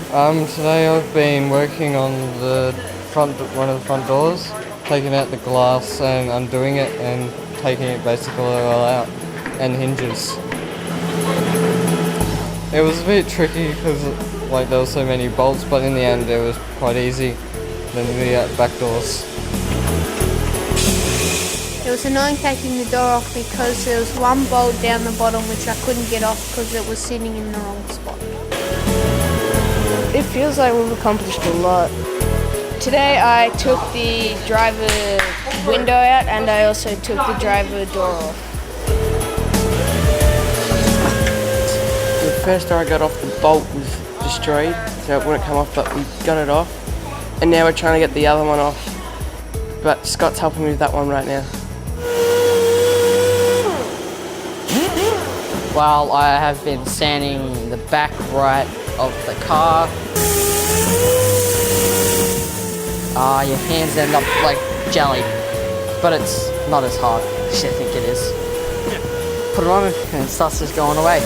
Today I've been working on one of the front doors, taking out the glass and undoing it and taking it basically all out, and hinges. It was a bit tricky because there were so many bolts, but in the end it was quite easy than the back doors. It was annoying taking the door off because there was one bolt down the bottom which I couldn't get off because it was sitting in the wrong spot. It feels like we've accomplished a lot. Today I took the driver window out and I also took the driver door off. The first door I got off, the bolt was destroyed, so it wouldn't come off, but we got it off. And now we're trying to get the other one off. But Scott's helping me with that one right now. Well, I have been sanding the back right of the car. Your hands end up like jelly, but it's not as hard as you think it is. Put it on and it starts just going away.